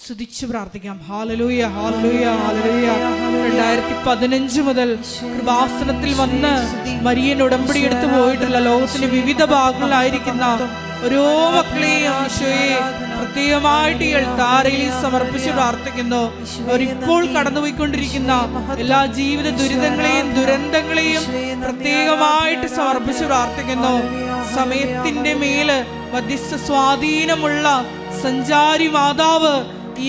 സ്തുതിച്ച് പ്രാർത്ഥിക്കാം. ഹല്ലേലൂയ, ഹല്ലേലൂയ, ഹല്ലേലൂയ. 2015 മുതൽ കൃപാസനത്തിൽ വന്ന് മരിയൻ ഉടമ്പടി എടുത്തു പോയിട്ടുള്ള ലോകത്തിന്റെ വിവിധ ഭാഗങ്ങളിലായിരിക്കുന്ന ഓരോ മക്കളെയും ഈശോയെ പ്രത്യേകമായിട്ട് ഈ അൾത്താരയിൽ സമർപ്പിച്ച് പ്രാർത്ഥിക്കുന്നു. അവരിപ്പോൾ കടന്നുപോയിക്കൊണ്ടിരിക്കുന്ന എല്ലാ ജീവിത ദുരിതങ്ങളെയും ദുരന്തങ്ങളെയും പ്രത്യേകമായിട്ട് സമർപ്പിച്ച് പ്രാർത്ഥിക്കുന്നു. സമയത്തിന്റെ മേല് മധ്യസ്ഥ സ്വാധീനമുള്ള സഞ്ചാരി മാതാവ് ഈ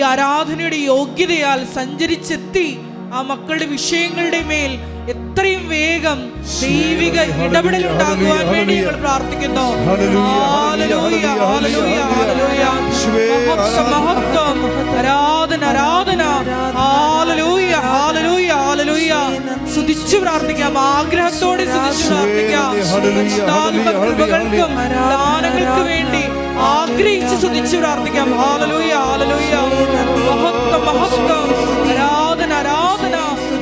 ആരാധനയുടെ യോഗ്യതയാൽ സഞ്ചരിച്ചെത്തി ആ മക്കളുടെ വിഷയങ്ങളുടെ മേൽ എത്രയും വേഗം ദൈവിക ഇടപെടൽ ഉണ്ടാകുവാൻ വേണ്ടി ഞങ്ങൾ പ്രാർത്ഥിക്കുന്നു. ഹല്ലേലൂയ, ഹല്ലേലൂയ, ഹല്ലേലൂയ. മഹത്വം, ആരാധന, ആരാധന. ഹല്ലേലൂയ, ഹല്ലേലൂയ, ഹല്ലേലൂയ. സ്തുതിച്ചു പ്രാർത്ഥിക്കാം, ആഗ്രഹത്തോടെ സ്തുതിച്ചു പ്രാർത്ഥിക്കാം. കൃപകൾക്കും ദാനങ്ങൾക്ക് വേണ്ടി ആഗ്രഹിച്ച് സ്തുതിച്ചു പ്രാർത്ഥിക്കാം. ഹല്ലേലൂയ, ഹല്ലേലൂയ. മഹത്വം, മഹത്വം, ആരാധന, ആരാധന.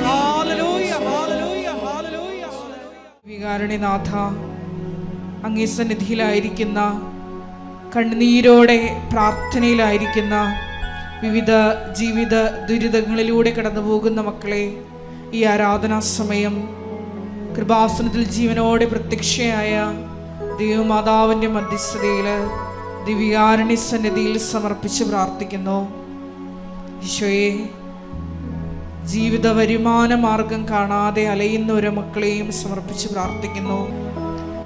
ഹല്ലേലൂയ, ഹല്ലേലൂയ, ഹല്ലേലൂയ. വികാരണനാഥ, അങ്ങേ സന്നിധിയിലായിരിക്കുന്ന, കണ്ണുനീരോടെ പ്രാർത്ഥനയിലായിരിക്കുന്ന, വിവിധ ജീവിത ദുരിതങ്ങളിലൂടെ കടന്നു പോകുന്ന മക്കളെ ഈ ആരാധനാ സമയം കൃപാസനത്തിൽ ജീവനോടെ പ്രത്യക്ഷയായ ദൈവമാതാവിൻ്റെ മധ്യസ്ഥതയിൽ ദിവ്യകാരുണ്യ സന്നിധിയിൽ സമർപ്പിച്ച് പ്രാർത്ഥിക്കുന്നു. ഈശോയെ, ജീവിത വരുമാന മാർഗം കാണാതെ അലയുന്ന ഒരു മക്കളെയും സമർപ്പിച്ച് പ്രാർത്ഥിക്കുന്നു.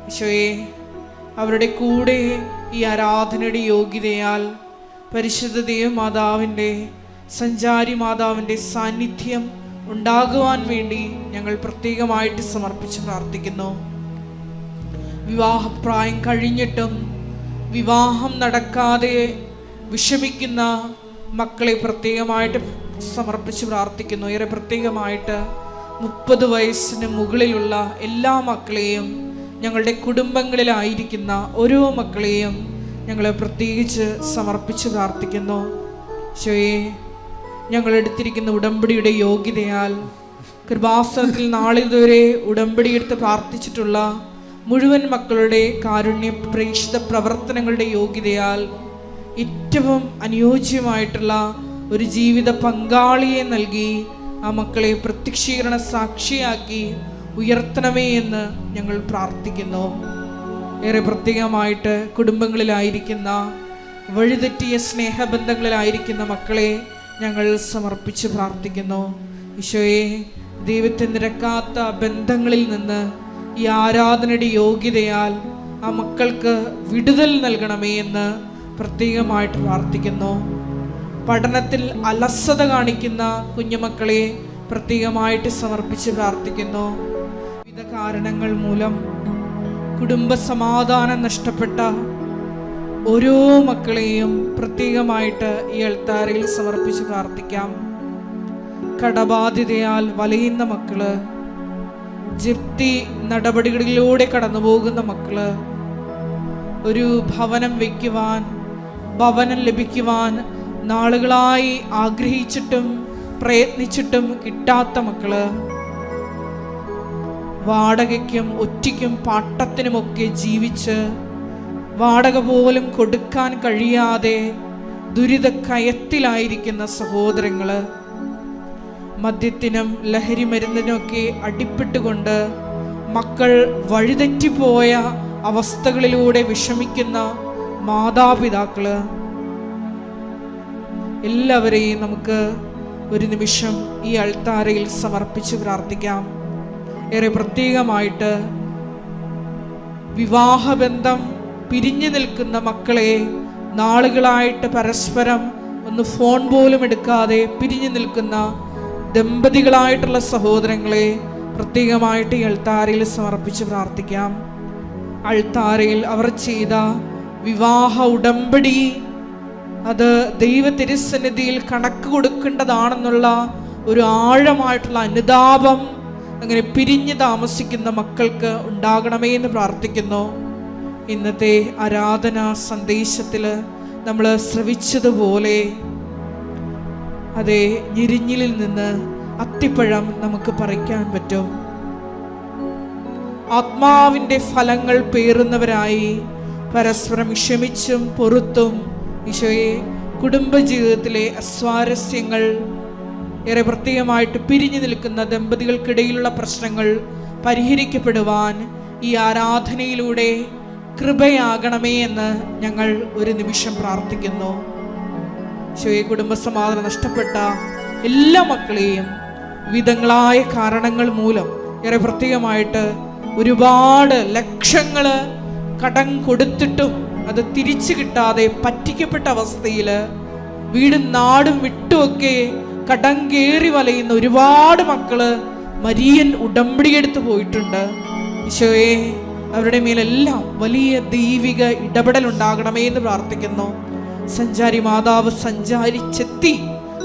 ഈശോയെ, അവരുടെ കൂടെ ഈ ആരാധനയുടെ യോഗ്യതയാൽ പരിശുദ്ധ ദൈവമാതാവിൻ്റെ സഞ്ചാരി മാതാവിൻ്റെ സാന്നിധ്യം ഉണ്ടാകുവാൻ വേണ്ടി ഞങ്ങൾ പ്രത്യേകമായിട്ട് സമർപ്പിച്ച് പ്രാർത്ഥിക്കുന്നു. വിവാഹപ്രായം കഴിഞ്ഞിട്ടും വിവാഹം നടക്കാതെ വിഷമിക്കുന്ന മക്കളെ പ്രത്യേകമായിട്ട് സമർപ്പിച്ച് പ്രാർത്ഥിക്കുന്നു. ഏറെ പ്രത്യേകമായിട്ട് 30 വയസ്സിന് മുകളിലുള്ള എല്ലാ മക്കളെയും, ഞങ്ങളുടെ കുടുംബങ്ങളിലായിരിക്കുന്ന ഓരോ മക്കളെയും ഞങ്ങൾ പ്രത്യേകിച്ച് സമർപ്പിച്ച് പ്രാർത്ഥിക്കുന്നു. ഈശോയെ, ഞങ്ങൾ എടുത്തിരിക്കുന്ന ഉടമ്പടിയുടെ യോഗ്യതയാൽ കൃപാസനത്തിൽ നാളിതുവരെ ഉടമ്പടി എടുത്ത് പ്രാർത്ഥിച്ചിട്ടുള്ള മുഴുവൻ മക്കളുടെ കാരുണ്യ പ്രേക്ഷിത പ്രവർത്തനങ്ങളുടെ യോഗ്യതയാൽ ഏറ്റവും അനുയോജ്യമായിട്ടുള്ള ഒരു ജീവിത പങ്കാളിയെ നൽകി ആ മക്കളെ പ്രത്യക്ഷീകരണ സാക്ഷിയാക്കി ഉയർത്തണമേ എന്ന് ഞങ്ങൾ പ്രാർത്ഥിക്കുന്നു. ഏറെ പ്രത്യേകമായിട്ട് കുടുംബങ്ങളിലായിരിക്കുന്ന, വഴിതെറ്റിയ സ്നേഹബന്ധങ്ങളിലായിരിക്കുന്ന മക്കളെ ഞങ്ങൾ സമർപ്പിച്ച് പ്രാർത്ഥിക്കുന്നു. ഈശോയെ, ദൈവത്തെ നിരക്കാത്ത ബന്ധങ്ങളിൽ നിന്ന് ഈ ആരാധനയുടെ യോഗ്യതയാൽ ആ മക്കൾക്ക് വിടുതൽ നൽകണമേ എന്ന് പ്രത്യേകമായിട്ട് പ്രാർത്ഥിക്കുന്നു. പഠനത്തിൽ അലസത കാണിക്കുന്ന കുഞ്ഞുമക്കളെ പ്രത്യേകമായിട്ട് സമർപ്പിച്ച് പ്രാർത്ഥിക്കുന്നു. വിവിധ കാരണങ്ങൾ മൂലം കുടുംബ സമാധാനം നഷ്ടപ്പെട്ട ഓരോ മക്കളെയും പ്രത്യേകമായിട്ട് ഈ അൾത്താരയിൽ സമർപ്പിച്ച് പ്രാർത്ഥിക്കാം. കടബാധ്യതയാൽ വലയുന്ന മക്കള്, ജപ്തി നടപടികളിലൂടെ കടന്നു പോകുന്ന മക്കള്, ഒരു ഭവനം വയ്ക്കുവാൻ, ഭവനം ലഭിക്കുവാൻ നാളുകളായി ആഗ്രഹിച്ചിട്ടും പ്രയത്നിച്ചിട്ടും കിട്ടാത്ത മക്കള്, വാടകയ്ക്കും ഒറ്റയ്ക്കും പാട്ടത്തിനുമൊക്കെ ജീവിച്ച് വാടക പോലും കൊടുക്കാൻ കഴിയാതെ ദുരിതക്കയത്തിലായിരിക്കുന്ന സഹോദരങ്ങള്, മദ്യത്തിനും ലഹരി മരുന്നിനൊക്കെ അടിപ്പെട്ടുകൊണ്ട് മക്കൾ വഴിതെറ്റിപ്പോയ അവസ്ഥകളിലൂടെ വിഷമിക്കുന്ന മാതാപിതാക്കള്, എല്ലാവരെയും നമുക്ക് ഒരു നിമിഷം ഈ അൾത്താരയിൽ സമർപ്പിച്ച് പ്രാർത്ഥിക്കാം. ഏറെ പ്രത്യേകമായിട്ട് വിവാഹബന്ധം പിരിഞ്ഞു നിൽക്കുന്ന മക്കളെ, നാളുകളായിട്ട് പരസ്പരം ഒന്ന് ഫോൺ പോലും എടുക്കാതെ പിരിഞ്ഞു നിൽക്കുന്ന ദമ്പതികളായിട്ടുള്ള സഹോദരങ്ങളെ പ്രത്യേകമായിട്ട് ഈ അൾത്താരയിൽ സമർപ്പിച്ച് പ്രാർത്ഥിക്കാം. അൾത്താരയിൽ അവർ ചെയ്ത വിവാഹ ഉടമ്പടി അത് ദൈവ തിരുസന്നിധിയിൽ കണക്ക് കൊടുക്കേണ്ടതാണെന്നുള്ള ഒരു ആഴമായിട്ടുള്ള അനുതാപം അങ്ങനെ പിരിഞ്ഞ് താമസിക്കുന്ന മക്കൾക്ക് ഉണ്ടാകണമേ എന്ന് പ്രാർത്ഥിക്കുന്നു. ഇന്നത്തെ ആരാധനാ സന്ദേശത്തിൽ നമ്മൾ ശ്രവിച്ചതുപോലെ അതെ, ഞെരിഞ്ഞിലിൽ നിന്ന് അത്തിപ്പഴം നമുക്ക് പറിക്കാൻ പറ്റും. ആത്മാവിൻ്റെ ഫലങ്ങൾ പേറുന്നവരായി പരസ്പരം ക്ഷമിച്ചും പൊറുത്തും ഈശോയെ, കുടുംബജീവിതത്തിലെ അസ്വാരസ്യങ്ങൾ, ഏറെ പ്രത്യേകമായിട്ട് പിരിഞ്ഞു നിൽക്കുന്ന ദമ്പതികൾക്കിടയിലുള്ള പ്രശ്നങ്ങൾ പരിഹരിക്കപ്പെടുവാൻ ഈ ആരാധനയിലൂടെ കൃപയാകണമേ എന്ന് ഞങ്ങൾ ഒരു നിമിഷം പ്രാർത്ഥിക്കുന്നു. ഈശോയെ, കുടുംബസമാധാനം നഷ്ടപ്പെട്ട എല്ലാ മക്കളെയും വിധങ്ങളായ കാരണങ്ങൾ മൂലം, ഏറെ പ്രത്യേകമായിട്ട് ഒരുപാട് ലക്ഷങ്ങൾ കടം കൊടുത്തിട്ടും അത് തിരിച്ചു കിട്ടാതെ പറ്റിക്കപ്പെട്ട അവസ്ഥയിൽ വീടും നാടും വിട്ടുമൊക്കെ കടം കയറി വലയുന്ന ഒരുപാട് മക്കള് മരിയൻ ഉടമ്പടിയെടുത്ത് പോയിട്ടുണ്ട്. ഈശോയെ, അവരുടെ മേലെല്ലാം വലിയ ദൈവിക ഇടപെടൽ ഉണ്ടാകണമേ എന്ന് പ്രാർത്ഥിക്കുന്നു. സഞ്ചാരി മാതാവ് സഞ്ചാരിച്ചെത്തി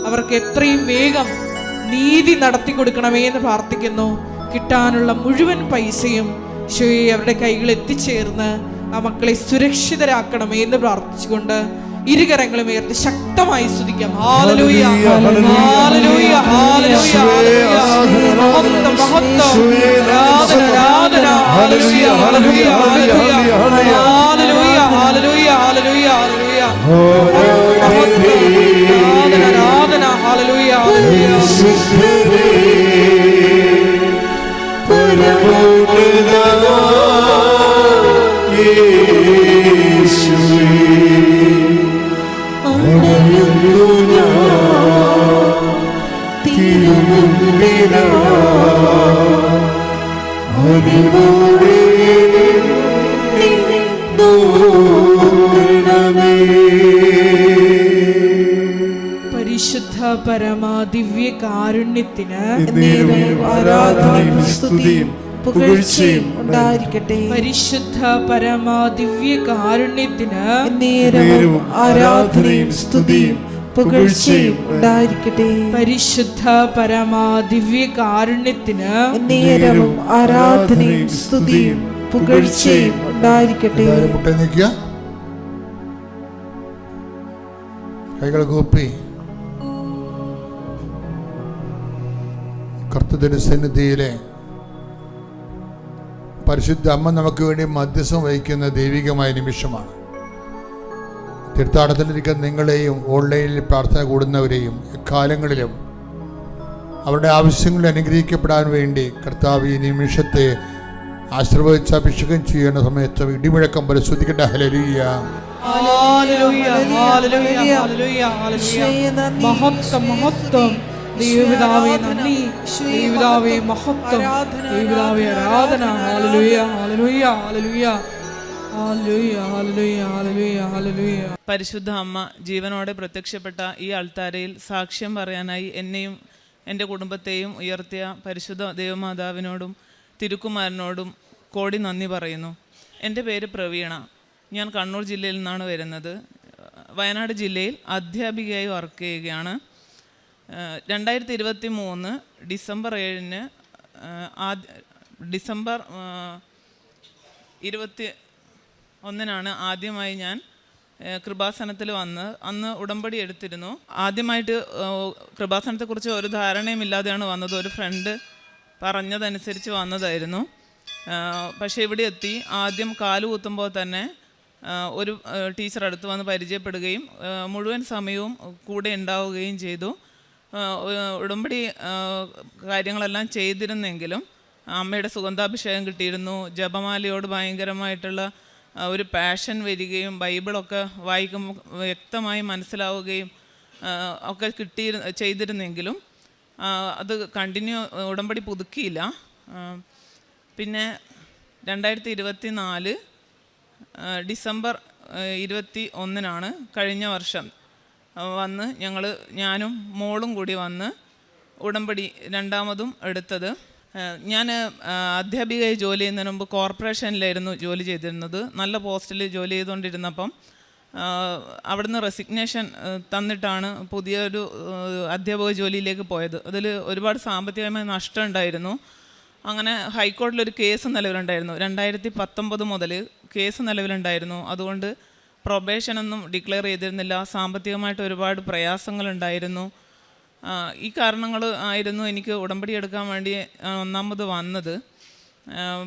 അവർക്ക് എത്രയും വേഗം നീതി നടത്തി കൊടുക്കണമേ എന്ന് പ്രാർത്ഥിക്കുന്നു. കിട്ടാനുള്ള മുഴുവൻ പൈസയും ഈശോയെ അവരുടെ കൈകളിൽ എത്തിച്ചേർന്ന് ആ മക്കളെ സുരക്ഷിതരാക്കണമേ എന്ന് പ്രാർത്ഥിച്ചുകൊണ്ട് ഇരുകരങ്ങളും ഉയർത്തി ശക്തമായി സ്തുതിക്കാം. ഹല്ലേലൂയ, ഹല്ലേലൂയ, ഹല്ലേലൂയ, മഹത്വം, മഹത്വം, ആരാധന, ആരാധന, ഹല്ലേലൂയ, ഹല്ലേലൂയ, ഹല്ലേലൂയ, ഹല്ലേലൂയ, ഹല്ലേലൂയ, ഹല്ലേലൂയ, ആരാധന, ആരാധന, ഹല്ലേലൂയ, ഹല്ലേലൂയ. പരിശുദ്ധ പരമാ ദിവ്യ കാരുണ്യത്തിന് ആരാധനയും സ്തുതിയും പുകഴ്ചയും ഉണ്ടായിരിക്കട്ടെ. പരിശുദ്ധ പരമാ ദിവ്യ കാരുണ്യത്തിന് ആരാധനയും സ്തുതിയും പുകഴ്ചയും ഉണ്ടായിരിക്കട്ടെ. പരിശുദ്ധ പരമാ ദിവ്യ കാരുണ്യത്തിന് ആരാധനയും സ്തുതിയും പുകഴ്ചയും ഉണ്ടായിരിക്കട്ടെ. കൈകൾ കൂപ്പി കർത്തൃ സന്നിധിയിലെ പരിശുദ്ധ അമ്മ നമുക്ക് വേണ്ടി മധ്യസ്ഥം വഹിക്കുന്ന ദൈവികമായ നിമിഷമാണ്. തീർത്ഥാടനത്തിലിരിക്കുന്ന നിങ്ങളെയും ഓൺലൈനിൽ പ്രാർത്ഥന കൂടുന്നവരെയും എക്കാലങ്ങളിലും അവരുടെ ആവശ്യങ്ങൾ അനുഗ്രഹിക്കപ്പെടാൻ വേണ്ടി കർത്താവ് ഈ നിമിഷത്തെ ആശീർവദിച്ച് അഭിഷേകം ചെയ്യുന്ന സമയത്ത് ഇടിമുഴക്കം പോലെ ശ്രദ്ധിക്കട്ടെ. ഹല്ലേലൂയ, ഹല്ലേലൂയ, ഹല്ലേലൂയ, ഹല്ലേലൂയ, ഹല്ലേലൂയ. മഹത്വം, മഹത്വം. ദൈവപിതാവേ നന്ദി, ദൈവപിതാവേ മഹത്വം, ദൈവപിതാവേ ആരാധന. ഹല്ലേലൂയ, ഹല്ലേലൂയ, ഹല്ലേലൂയ, ഹല്ലേലൂയ, ഹല്ലേലൂയ, ഹല്ലേലൂയ, ഹല്ലേലൂയ. പരിശുദ്ധ അമ്മ ജീവനോടെ പ്രത്യക്ഷപ്പെട്ട ഈ അൾത്താരയിൽ സാക്ഷ്യം പറയാനായി എന്നെയും എൻ്റെ കുടുംബത്തെയും ഉയർത്തിയ പരിശുദ്ധ ദേവമാതാവിനോടും തിരുക്കുമാരനോടും കോടി നന്ദി പറയുന്നു. എൻ്റെ പേര് പ്രവീണ. ഞാൻ കണ്ണൂർ ജില്ലയിൽ നിന്നാണ് വരുന്നത്. വയനാട് ജില്ലയിൽ അധ്യാപികയായി വർക്ക് ചെയ്യുകയാണ്. 2023 ഡിസംബർ 7-ന് ഡിസംബർ 21-നാണ് ആദ്യമായി ഞാൻ കൃപാസനത്തിൽ വന്ന് അന്ന് ഉടമ്പടി എടുത്തിരുന്നു. ആദ്യമായിട്ട് കൃപാസനത്തെക്കുറിച്ച് ഒരു ധാരണയും ഇല്ലാതെയാണ് വന്നത്. ഒരു ഫ്രണ്ട് പറഞ്ഞതനുസരിച്ച് വന്നതായിരുന്നു. പക്ഷേ ഇവിടെ എത്തി ആദ്യം കാലുകുത്തുമ്പോൾ തന്നെ ഒരു ടീച്ചർ അടുത്ത് വന്ന് പരിചയപ്പെടുകയും മുഴുവൻ സമയവും കൂടെ ഉണ്ടാവുകയും ചെയ്തു. ഉടമ്പടി കാര്യങ്ങളെല്ലാം ചെയ്തിരുന്നെങ്കിലും അമ്മയുടെ സുഗന്ധാഭിഷേകം കിട്ടിയിരുന്നു. ജപമാലയോട് ഭയങ്കരമായിട്ടുള്ള ഒരു പാഷൻ വരികയും ബൈബിളൊക്കെ വായിക്കുമ്പോൾ വ്യക്തമായി മനസ്സിലാവുകയും ഒക്കെ ചെയ്തിരുന്നെങ്കിലും അത് കണ്ടിന്യൂ ഉടമ്പടി പുതുക്കിയില്ല. പിന്നെ 2024 ഡിസംബർ 21-നാണ് കഴിഞ്ഞ വർഷം വന്ന് ഞാനും മോളും കൂടി വന്ന് ഉടമ്പടി രണ്ടാമതും എടുത്തത്. ഞാൻ അധ്യാപികയായി ജോലി ചെയ്യുന്നതിന് മുമ്പ് കോർപ്പറേഷനിലായിരുന്നു ജോലി ചെയ്തിരുന്നത്. നല്ല പോസ്റ്റിൽ ജോലി ചെയ്തുകൊണ്ടിരുന്നപ്പം അവിടുന്ന് റെസിഗ്നേഷൻ തന്നിട്ടാണ് പുതിയൊരു അധ്യാപക ജോലിയിലേക്ക് പോയത്. അതിൽ ഒരുപാട് സാമ്പത്തികമായ നഷ്ടം ഉണ്ടായിരുന്നു. അങ്ങനെ ഹൈക്കോടതിയിലൊരു കേസ് നിലവിലുണ്ടായിരുന്നു. 2019 മുതൽ കേസ് നിലവിലുണ്ടായിരുന്നു. അതുകൊണ്ട് പ്രൊബേഷനൊന്നും ഡിക്ലെയർ ചെയ്തിരുന്നില്ല. സാമ്പത്തികമായിട്ട് ഒരുപാട് പ്രയാസങ്ങളുണ്ടായിരുന്നു. ഈ കാരണങ്ങൾ ആയിരുന്നു എനിക്ക് ഉടമ്പടി എടുക്കാൻ വേണ്ടി ഒന്നാമത് വന്നത്.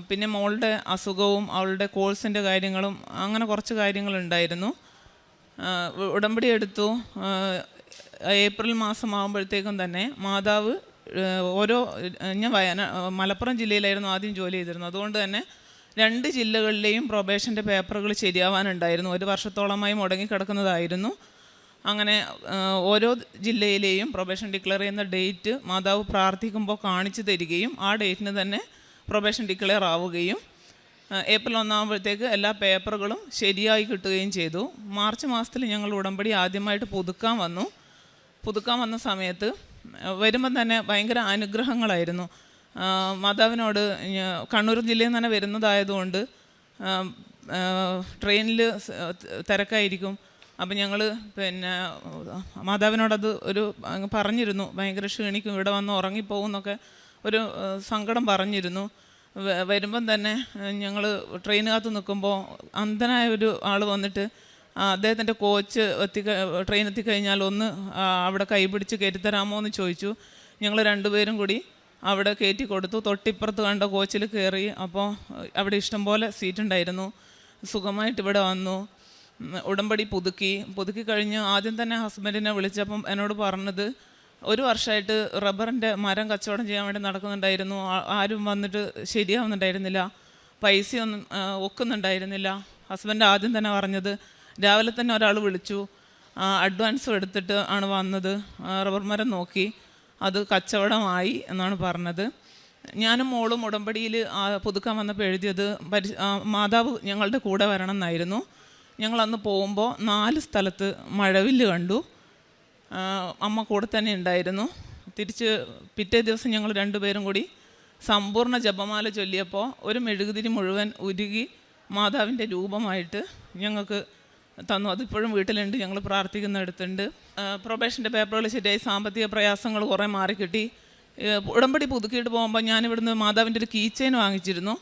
പിന്നെ മോളുടെ അസുഖവും അവളുടെ കോഴ്സിൻ്റെ കാര്യങ്ങളും അങ്ങനെ കുറച്ച് കാര്യങ്ങളുണ്ടായിരുന്നു. ഉടമ്പടി എടുത്തു. ഏപ്രിൽ മാസമാകുമ്പോഴത്തേക്കും തന്നെ മാതാവ് ഞാൻ മലപ്പുറം ജില്ലയിലായിരുന്നു ആദ്യം ജോലി ചെയ്തിരുന്നത്. അതുകൊണ്ട് തന്നെ 2 ജില്ലകളിലെയും പ്രൊബേഷൻ്റെ പേപ്പറുകൾ ശരിയാവാനുണ്ടായിരുന്നു. 1 വർഷത്തോളമായി മുടങ്ങിക്കിടക്കുന്നതായിരുന്നു. അങ്ങനെ ഓരോ ജില്ലയിലെയും പ്രൊബേഷൻ ഡിക്ലെയർ ചെയ്യുന്ന ഡേറ്റ് മാതാവ് പ്രാർത്ഥിക്കുമ്പോൾ കാണിച്ചു തരികയും ആ ഡേറ്റിന് തന്നെ പ്രൊബേഷൻ ഡിക്ലെയർ ആവുകയും ഏപ്രിൽ 1 ആകുമ്പോഴത്തേക്ക് എല്ലാ പേപ്പറുകളും ശരിയായി കിട്ടുകയും ചെയ്തു. മാർച്ച് മാസത്തിൽ ഞങ്ങൾ ഉടമ്പടി ആദ്യമായിട്ട് പുതുക്കാൻ വന്ന സമയത്ത് വരുമ്പം തന്നെ ഭയങ്കര അനുഗ്രഹങ്ങളായിരുന്നു. മാതാവിനോട് കണ്ണൂർ ജില്ലയിൽ നിന്ന് തന്നെ വരുന്നതായതുകൊണ്ട് ട്രെയിനിൽ തിരക്കായിരിക്കും. അപ്പം ഞങ്ങൾ പിന്നെ മാതാവിനോടത് പറഞ്ഞിരുന്നു, ഭയങ്കര ക്ഷീണിക്കും, ഇവിടെ വന്ന് ഉറങ്ങിപ്പോകും എന്നൊക്കെ ഒരു സങ്കടം പറഞ്ഞിരുന്നു. വരുമ്പം തന്നെ ഞങ്ങൾ ട്രെയിനകത്ത് നിൽക്കുമ്പോൾ അന്ധനായ ഒരു ആൾ വന്നിട്ട് അദ്ദേഹത്തിൻ്റെ കോച്ച് ട്രെയിൻ എത്തിക്കഴിഞ്ഞാൽ ഒന്ന് അവിടെ കൈപിടിച്ച് കയറ്റിത്തരാമോ എന്ന് ചോദിച്ചു. ഞങ്ങൾ 2 പേരും കൂടി അവിടെ കയറ്റി കൊടുത്തു. തൊട്ടിപ്പുറത്ത് കണ്ട കോച്ചിൽ കയറി. അപ്പോൾ അവിടെ ഇഷ്ടംപോലെ സീറ്റ് ഉണ്ടായിരുന്നു. സുഖമായിട്ട് ഇവിടെ വന്നു. ഉടമ്പടി പുതുക്കി കഴിഞ്ഞ് ആദ്യം തന്നെ ഹസ്ബൻഡിനെ വിളിച്ചപ്പം എന്നോട് പറഞ്ഞത് 1 വർഷമായിട്ട് റബ്ബറിൻ്റെ മരം കച്ചവടം ചെയ്യാൻ വേണ്ടി നടക്കുന്നുണ്ടായിരുന്നു. ആരും വന്നിട്ട് ശരിയാവുന്നുണ്ടായിരുന്നില്ല, പൈസയൊന്നും ഒക്കുന്നുണ്ടായിരുന്നില്ല. ഹസ്ബൻഡ് ആദ്യം തന്നെ പറഞ്ഞത്, രാവിലെ തന്നെ ഒരാൾ വിളിച്ചു, അഡ്വാൻസും എടുത്തിട്ട് ആണ് വന്നത്, റബ്ബർ മരം നോക്കി, അത് കച്ചവടമായി എന്നാണ് പറഞ്ഞത്. ഞാനും മോളും ഉടമ്പടിയിൽ പുതുക്കാൻ വന്നപ്പോൾ എഴുതിയത് മാതാവ് ഞങ്ങളുടെ കൂടെ വരണം എന്നായിരുന്നു. ഞങ്ങളന്ന് പോകുമ്പോൾ 4 സ്ഥലത്ത് മഴവില്ല് കണ്ടു. അമ്മ കൂടെ തന്നെ ഉണ്ടായിരുന്നു. തിരിച്ച് പിറ്റേ ദിവസം ഞങ്ങൾ 2 പേരും കൂടി സമ്പൂർണ്ണ ജപമാല ചൊല്ലിയപ്പോൾ ഒരു മെഴുകുതിരി മുഴുവൻ ഉരുകി മാതാവിൻ്റെ രൂപമായിട്ട് ഞങ്ങൾക്ക് തന്നു. അതിപ്പോഴും വീട്ടിലുണ്ട്, ഞങ്ങൾ പ്രാർത്ഥിക്കുന്നിടത്തുണ്ട്. പ്രൊബേഷൻ്റെ പേപ്പറുകൾ ശരിയായി, സാമ്പത്തിക പ്രയാസങ്ങൾ കുറേ മാറിക്കിട്ടി. ഉടമ്പടി പുതുക്കിയിട്ട് പോകുമ്പോൾ ഞാനിവിടുന്ന് മാതാവിൻ്റെ ഒരു കീ ചെയിൻ വാങ്ങിച്ചിരുന്നു.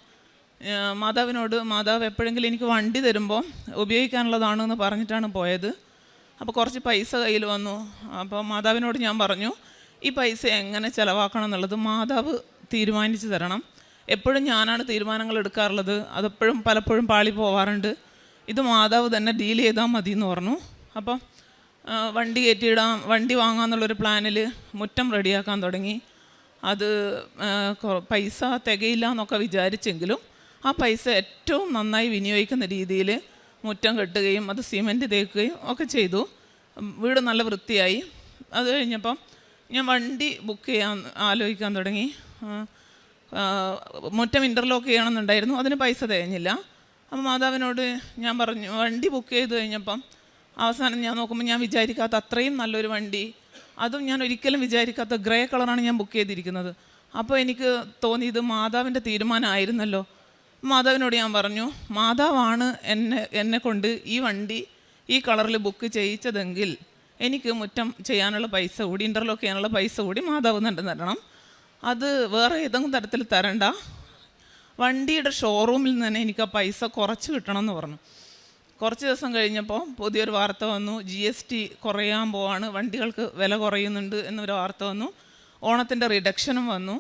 മാതാവിനോട്, മാതാവ് എപ്പോഴെങ്കിലും എനിക്ക് വണ്ടി തരുമ്പോൾ ഉപയോഗിക്കാനുള്ളതാണെന്ന് പറഞ്ഞിട്ടാണ് പോയത്. അപ്പോൾ കുറച്ച് പൈസ കയ്യിൽ വന്നു. അപ്പോൾ മാതാവിനോട് ഞാൻ പറഞ്ഞു, ഈ പൈസ എങ്ങനെ ചിലവാക്കണം എന്നുള്ളത് മാതാവ് തീരുമാനിച്ച് തരണം. എപ്പോഴും ഞാനാണ് തീരുമാനങ്ങൾ എടുക്കാറുള്ളത്, അതെപ്പോഴും പലപ്പോഴും പാളി പോവാറുണ്ട്. ഇത് മാതാവ് തന്നെ ഡീൽ ചെയ്താൽ മതി എന്ന് പറഞ്ഞു. അപ്പം വണ്ടി കയറ്റിയിടാം, വണ്ടി വാങ്ങാമെന്നുള്ളൊരു പ്ലാനിൽ മുറ്റം റെഡിയാക്കാൻ തുടങ്ങി. അത് പൈസ തികയില്ല എന്നൊക്കെ വിചാരിച്ചെങ്കിലും ആ പൈസ ഏറ്റവും നന്നായി വിനിയോഗിക്കുന്ന രീതിയിൽ മുറ്റം കെട്ടുകയും അത് സിമൻറ്റ് തേക്കുകയും ഒക്കെ ചെയ്തു. വീട് നല്ല വൃത്തിയായി. അത് കഴിഞ്ഞപ്പം ഞാൻ വണ്ടി ബുക്ക് ചെയ്യാൻ ആലോചിക്കാൻ തുടങ്ങി. മുറ്റം ഇൻ്റർലോക്ക് ചെയ്യണമെന്നുണ്ടായിരുന്നു, അതിന് പൈസ തികഞ്ഞില്ല. അപ്പം മാതാവിനോട് ഞാൻ പറഞ്ഞു, വണ്ടി ബുക്ക് ചെയ്ത് കഴിഞ്ഞപ്പം അവസാനം ഞാൻ നോക്കുമ്പോൾ ഞാൻ വിചാരിക്കാത്ത അത്രയും നല്ലൊരു വണ്ടി, അതും ഞാൻ ഒരിക്കലും വിചാരിക്കാത്ത ഗ്രേ കളറാണ് ഞാൻ ബുക്ക് ചെയ്തിരിക്കുന്നത്. അപ്പോൾ എനിക്ക് തോന്നി ഇത് മാതാവിൻ്റെ തീരുമാനമായിരുന്നല്ലോ. മാതാവിനോട് ഞാൻ പറഞ്ഞു, മാതാവാണ് എന്നെ കൊണ്ട് ഈ വണ്ടി ഈ കളറിൽ ബുക്ക് ചെയ്യിച്ചതെങ്കിൽ എനിക്ക് മുറ്റം ചെയ്യാനുള്ള പൈസ കൂടി, ഇൻ്റർലോക്ക് ചെയ്യാനുള്ള പൈസ കൂടി മാതാവ് തന്നെ തരണം. അത് വേറെ ഏതെങ്കിലും തരത്തിൽ തരണ്ട, വണ്ടിയുടെ ഷോറൂമിൽ നിന്ന് തന്നെ എനിക്ക് ആ പൈസ കുറച്ച് കിട്ടണം എന്ന് പറഞ്ഞു. കുറച്ച് ദിവസം കഴിഞ്ഞപ്പോൾ പുതിയൊരു വാർത്ത വന്നു, GST കുറയാൻ പോവാണ്, വണ്ടികൾക്ക് വില കുറയുന്നുണ്ട് എന്നൊരു വാർത്ത വന്നു. ഓണത്തിൻ്റെ റിഡക്ഷനും വന്നു.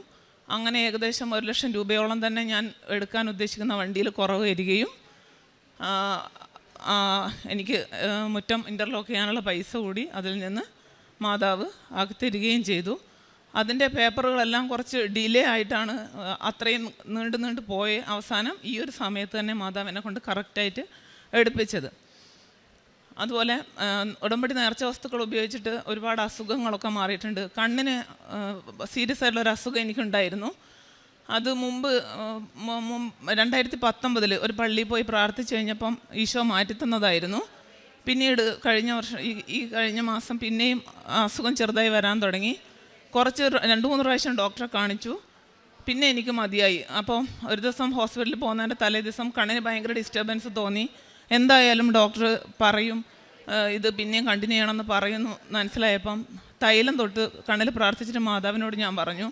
അങ്ങനെ ഏകദേശം 1 ലക്ഷം രൂപയോളം തന്നെ ഞാൻ എടുക്കാൻ ഉദ്ദേശിക്കുന്ന വണ്ടിയിൽ കുറവ് വരികയും എനിക്ക് മുറ്റം ഇൻ്റർലോക്ക് ചെയ്യാനുള്ള പൈസ കൂടി അതിൽ നിന്ന് മാതാവ് ആക്കിത്തരികയും ചെയ്തു. അതിൻ്റെ പേപ്പറുകളെല്ലാം കുറച്ച് ഡിലേ ആയിട്ടാണ് അത്രയും നീണ്ടു പോയ അവസാനം ഈ ഒരു സമയത്ത് തന്നെ മാതാവ് എന്നെ കൊണ്ട് കറക്റ്റായിട്ട് എടുപ്പിച്ചത്. അതുപോലെ ഉടമ്പടി നേർച്ച വസ്തുക്കൾ ഉപയോഗിച്ചിട്ട് ഒരുപാട് അസുഖങ്ങളൊക്കെ മാറിയിട്ടുണ്ട്. കണ്ണിന് സീരിയസ് ആയിട്ടുള്ളൊരു അസുഖം എനിക്കുണ്ടായിരുന്നു. അത് മുമ്പ് 2019 ഒരു പള്ളിയിൽ പോയി പ്രാർത്ഥിച്ചു കഴിഞ്ഞപ്പം ഈശോ മാറ്റിത്തന്നതായിരുന്നു. പിന്നീട് കഴിഞ്ഞ മാസം പിന്നെയും അസുഖം ചെറുതായി വരാൻ തുടങ്ങി. 2-3 പ്രാവശ്യം ഡോക്ടറെ കാണിച്ചു. പിന്നെ എനിക്ക് മതിയായി. അപ്പം ഒരു ദിവസം ഹോസ്പിറ്റലിൽ പോകുന്നതിൻ്റെ തലേ ദിവസം കണ്ണിന് ഭയങ്കര ഡിസ്റ്റർബൻസ് തോന്നി. എന്തായാലും ഡോക്ടർ പറയും ഇത് പിന്നെയും കണ്ടിന്യൂ ചെയ്യണമെന്ന് പറയുന്നു മനസ്സിലായപ്പം തൈലം തൊട്ട് കണ്ണിൽ പ്രാർത്ഥിച്ചിട്ട് മാതാവിനോട് ഞാൻ പറഞ്ഞു,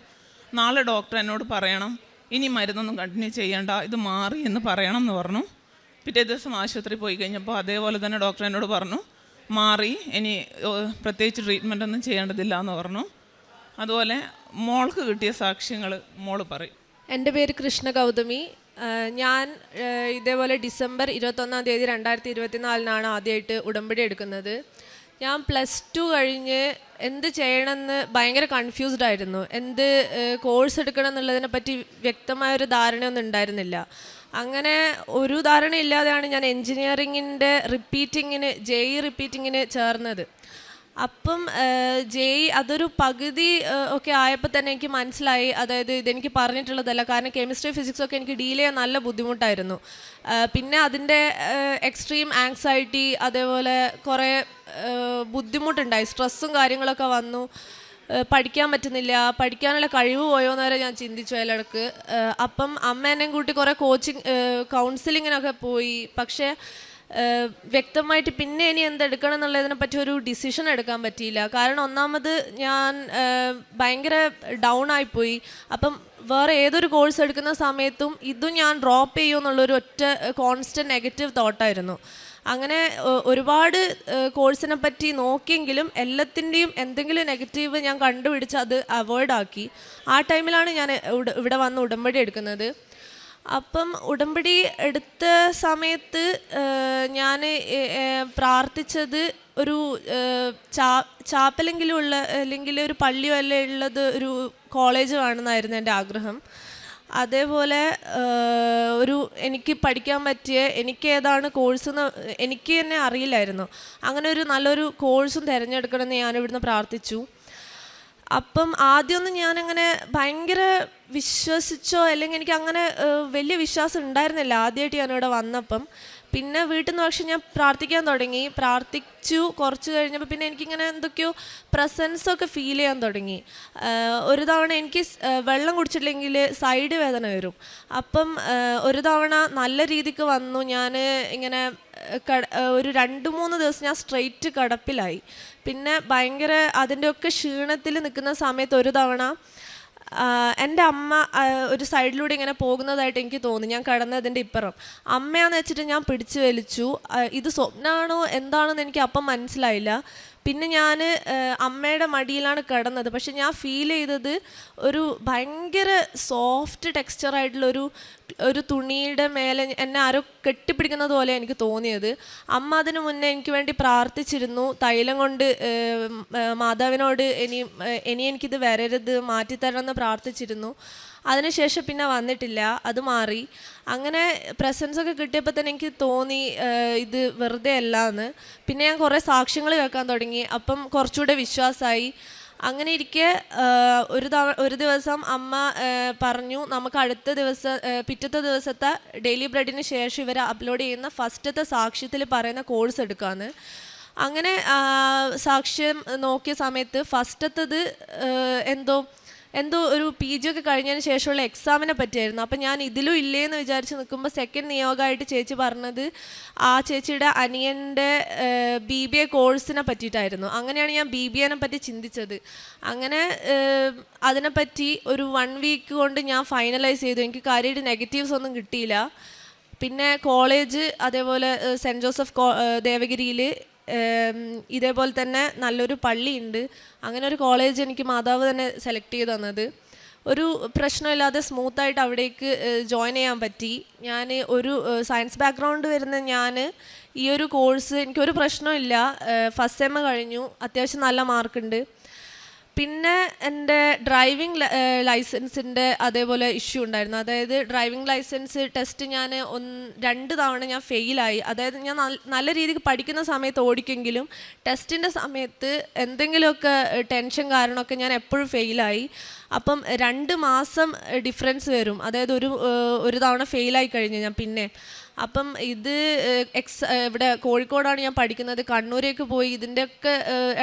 നാളെ ഡോക്ടർ എന്നോട് പറയണം ഇനി മരുന്നൊന്നും കണ്ടിന്യൂ ചെയ്യണ്ട, ഇത് മാറി എന്ന് പറയണം എന്ന് പറഞ്ഞു. പിറ്റേ ദിവസം ആശുപത്രി പോയി കഴിഞ്ഞപ്പോൾ അതേപോലെ തന്നെ ഡോക്ടർ എന്നോട് പറഞ്ഞു, മാറി, ഇനി പ്രത്യേകിച്ച് ട്രീറ്റ്മെൻ്റ് ഒന്നും ചെയ്യേണ്ടതില്ല എന്ന് പറഞ്ഞു. അതുപോലെ മോൾക്ക് കിട്ടിയ സാക്ഷ്യങ്ങൾ മോള് പറയും. എൻ്റെ പേര് കൃഷ്ണ ഗൗതമി. ഞാൻ ഇതേപോലെ ഡിസംബർ 21 2024 ആദ്യമായിട്ട് ഉടമ്പടി എടുക്കുന്നത്. ഞാൻ +2 കഴിഞ്ഞ് എന്ത് ചെയ്യണമെന്ന് ഭയങ്കര കൺഫ്യൂസ്ഡ് ആയിരുന്നു. എന്ത് കോഴ്സ് എടുക്കണം എന്നുള്ളതിനെ പറ്റി വ്യക്തമായൊരു ധാരണയൊന്നും ഉണ്ടായിരുന്നില്ല. അങ്ങനെ ഒരു ധാരണ ഇല്ലാതെയാണ് ഞാൻ എൻജിനീയറിങ്ങിൻ്റെ JEE റിപ്പീറ്റിങ്ങിന് ചേർന്നത്. അപ്പം JEE അതൊരു പകുതി ഒക്കെ ആയപ്പോൾ തന്നെ എനിക്ക് മനസ്സിലായി, അതായത് ഇതെനിക്ക് പറഞ്ഞിട്ടുള്ളതല്ല. കാരണം കെമിസ്ട്രി ഫിസിക്സൊക്കെ എനിക്ക് ഡീൽ ചെയ്യാൻ നല്ല ബുദ്ധിമുട്ടായിരുന്നു. പിന്നെ അതിൻ്റെ എക്സ്ട്രീം ആങ്സൈറ്റി, അതേപോലെ കുറേ ബുദ്ധിമുട്ടുണ്ടായി, സ്ട്രെസ്സും കാര്യങ്ങളൊക്കെ വന്നു. പഠിക്കാൻ പറ്റുന്നില്ല, പഠിക്കാനുള്ള കഴിവ് പോയോ എന്ന് വരെ ഞാൻ ചിന്തിച്ചു അതിലിടക്ക്. അപ്പം അമ്മ എന്നെയും കൂട്ടി കുറേ കൗൺസിലിങ്ങിനൊക്കെ പോയി. പക്ഷേ വ്യക്തമായിട്ട് പിന്നെ ഇനി എന്തെടുക്കണം എന്നുള്ളതിനെ പറ്റി ഒരു ഡിസിഷൻ എടുക്കാൻ പറ്റിയില്ല. കാരണം ഒന്നാമത് ഞാൻ ഭയങ്കര ഡൗൺ ആയിപ്പോയി. അപ്പം വേറെ ഏതൊരു കോഴ്സ് എടുക്കുന്ന സമയത്തും ഇതും ഞാൻ ഡ്രോപ്പ് ചെയ്യുമെന്നുള്ളൊരു ഒറ്റ കോൺസ്റ്റൻറ്റ് നെഗറ്റീവ് തോട്ടായിരുന്നു. അങ്ങനെ ഒരുപാട് കോഴ്സിനെ പറ്റി നോക്കിയെങ്കിലും എല്ലാത്തിൻ്റെയും എന്തെങ്കിലും നെഗറ്റീവ് ഞാൻ കണ്ടുപിടിച്ച് അത് അവോയ്ഡ് ആക്കി. ആ ടൈമിലാണ് ഞാൻ ഇവിടെ വന്ന് ഉടമ്പടി എടുക്കുന്നത്. അപ്പം ഉടമ്പടി എടുത്ത സമയത്ത് ഞാൻ പ്രാർത്ഥിച്ചത് ഒരു ചാപ്പലെങ്കിലും ഉള്ള, അല്ലെങ്കിൽ ഒരു പള്ളിയോ അല്ലേ ഉള്ളത് ഒരു കോളേജ് വേണമെന്നായിരുന്നു എൻ്റെ ആഗ്രഹം. അതേപോലെ എനിക്ക് പഠിക്കാൻ പറ്റിയ, എനിക്ക് ഏതാണ് കോഴ്സ് എന്ന് എനിക്ക് തന്നെ അറിയില്ലായിരുന്നു. അങ്ങനെ ഒരു നല്ലൊരു കോഴ്സും തിരഞ്ഞെടുക്കണമെന്ന് ഞാനിവിടുന്ന് പ്രാർത്ഥിച്ചു. അപ്പം ആദ്യമൊന്നും ഞാനങ്ങനെ ഭയങ്കര വിശ്വസിച്ചോ, അല്ലെങ്കിൽ എനിക്ക് അങ്ങനെ വലിയ വിശ്വാസം ഉണ്ടായിരുന്നില്ല ആദ്യമായിട്ട് ഞാനിവിടെ വന്നപ്പം. പിന്നെ വീട്ടിൽ നിന്ന് പക്ഷെ ഞാൻ പ്രാർത്ഥിക്കാൻ തുടങ്ങി. പ്രാർത്ഥിച്ചു കുറച്ച് കഴിഞ്ഞപ്പോൾ പിന്നെ എനിക്കിങ്ങനെ എന്തൊക്കെയോ പ്രസൻസൊക്കെ ഫീൽ ചെയ്യാൻ തുടങ്ങി. ഒരു തവണ എനിക്ക് വെള്ളം കുടിച്ചിട്ടില്ലെങ്കിൽ സൈഡ് വേദന വരും. അപ്പം ഒരു തവണ നല്ല രീതിക്ക് വന്നു. ഞാൻ ഇങ്ങനെ ഒരു 2-3 ദിവസം ഞാൻ സ്ട്രെയിറ്റ് കിടപ്പിലായി. പിന്നെ ഭയങ്കര അതിൻ്റെയൊക്കെ ക്ഷീണത്തിൽ നിൽക്കുന്ന സമയത്ത് ഒരു തവണ എൻ്റെ അമ്മ ഒരു സൈഡിലൂടെ ഇങ്ങനെ പോകുന്നതായിട്ട് എനിക്ക് തോന്നി. ഞാൻ കിടന്നതിൻ്റെ ഇപ്പുറം അമ്മയാന്ന് വെച്ചിട്ട് ഞാൻ പിടിച്ചു വലിച്ചു. ഇത് സ്വപ്നമാണോ എന്താണെന്ന് എനിക്ക് അപ്പം മനസ്സിലായില്ല. പിന്നെ ഞാൻ അമ്മയുടെ മടിയിലാണ് കിടന്നത്. പക്ഷെ ഞാൻ ഫീൽ ചെയ്തത് ഒരു ഭയങ്കര സോഫ്റ്റ് ടെക്സ്ചറായിട്ടുള്ളൊരു തുണിയുടെ മേലെ എന്നെ ആരോ കെട്ടിപ്പിടിക്കുന്നത് പോലെ എനിക്ക് തോന്നിയത്. അമ്മ അതിനു മുന്നേ എനിക്ക് വേണ്ടി പ്രാർത്ഥിച്ചിരുന്നു, തൈലം കൊണ്ട് മാതാവിനോട് ഇനി എനിക്കിത് വരരുത്, മാറ്റിത്തരണമെന്ന് പ്രാർത്ഥിച്ചിരുന്നു. അതിനുശേഷം പിന്നെ വന്നിട്ടില്ല, അത് മാറി. അങ്ങനെ പ്രസൻസൊക്കെ കിട്ടിയപ്പോൾ തന്നെ എനിക്ക് തോന്നി ഇത് വെറുതെ അല്ല എന്ന്. പിന്നെ ഞാൻ കുറേ സാക്ഷ്യങ്ങൾ കേൾക്കാൻ തുടങ്ങി. അപ്പം കുറച്ചുകൂടെ വിശ്വാസമായി. അങ്ങനെ ഇരിക്കെ ഒരു ദിവസം അമ്മ പറഞ്ഞു, നമുക്ക് അടുത്ത ദിവസം പിറ്റത്തെ ദിവസത്തെ ഡെയിലി ബ്രെഡിന് ശേഷം ഇവർ അപ്ലോഡ് ചെയ്യുന്ന ഫസ്റ്റത്തെ സാക്ഷ്യത്തിൽ പറയുന്ന കോഴ്സ് എടുക്കാമെന്ന്. അങ്ങനെ സാക്ഷ്യം നോക്കിയ സമയത്ത് ഫസ്റ്റത്തത് എന്തോ ഒരു PG ഒക്കെ കഴിഞ്ഞതിന് ശേഷമുള്ള എക്സാമിനെ പറ്റിയായിരുന്നു. അപ്പം ഞാൻ ഇതിലും ഇല്ലേന്ന് വിചാരിച്ച് നിൽക്കുമ്പോൾ സെക്കൻഡ് നിയോഗമായിട്ട് ചേച്ചി പറഞ്ഞത് ആ ചേച്ചിയുടെ അനിയൻ്റെ BBA കോഴ്സിനെ പറ്റിയിട്ടായിരുന്നു. അങ്ങനെയാണ് ഞാൻ BBAനെ പറ്റി ചിന്തിച്ചത്. അങ്ങനെ അതിനെപ്പറ്റി ഒരു 1 വീക്ക് കൊണ്ട് ഞാൻ ഫൈനലൈസ് ചെയ്തു. എനിക്ക് കാര്യമായിട്ട് നെഗറ്റീവ്സ് ഒന്നും കിട്ടിയില്ല. പിന്നെ കോളേജ് അതേപോലെ സെൻറ്റ് ജോസഫ് ദേവഗിരിയിൽ ഇതേപോലെ തന്നെ നല്ലൊരു പള്ളിയുണ്ട്. അങ്ങനെ ഒരു കോളേജ് എനിക്ക് മാതാവ് തന്നെ സെലക്ട് ചെയ്ത് തന്നത്. ഒരു പ്രശ്നമില്ലാതെ സ്മൂത്തായിട്ട് അവിടേക്ക് ജോയിൻ ചെയ്യാൻ പറ്റി. ഞാൻ ഒരു സയൻസ് ബാക്ക്ഗ്രൗണ്ട് വരുന്ന ഞാൻ ഈ ഒരു കോഴ്സ് എനിക്കൊരു പ്രശ്നമില്ല. ഫസ്റ്റ് സെം കഴിഞ്ഞു, അത്യാവശ്യം നല്ല മാർക്കുണ്ട്. പിന്നെ എൻ്റെ ഡ്രൈവിംഗ് ലൈസൻസിൻ്റെ അതേപോലെ ഇഷ്യൂ ഉണ്ടായിരുന്നു. അതായത് ഡ്രൈവിംഗ് ലൈസൻസ് ടെസ്റ്റ് ഞാൻ 2 തവണ ഞാൻ ഫെയിലായി. അതായത് ഞാൻ നല്ല രീതിക്ക് പഠിക്കുന്ന സമയത്ത് ഓടിക്കെങ്കിലും ടെസ്റ്റിൻ്റെ സമയത്ത് എന്തെങ്കിലുമൊക്കെ ടെൻഷൻ കാരണമൊക്കെ ഞാൻ എപ്പോഴും ഫെയിലായി. അപ്പം 2 മാസം ഡിഫറൻസ് വരും. അതായത് ഒരു തവണ ഫെയിലായി കഴിഞ്ഞു ഞാൻ. പിന്നെ അപ്പം ഇത് ഇവിടെ കോഴിക്കോടാണ് ഞാൻ പഠിക്കുന്നത്. കണ്ണൂരേക്ക് പോയി ഇതിൻ്റെയൊക്കെ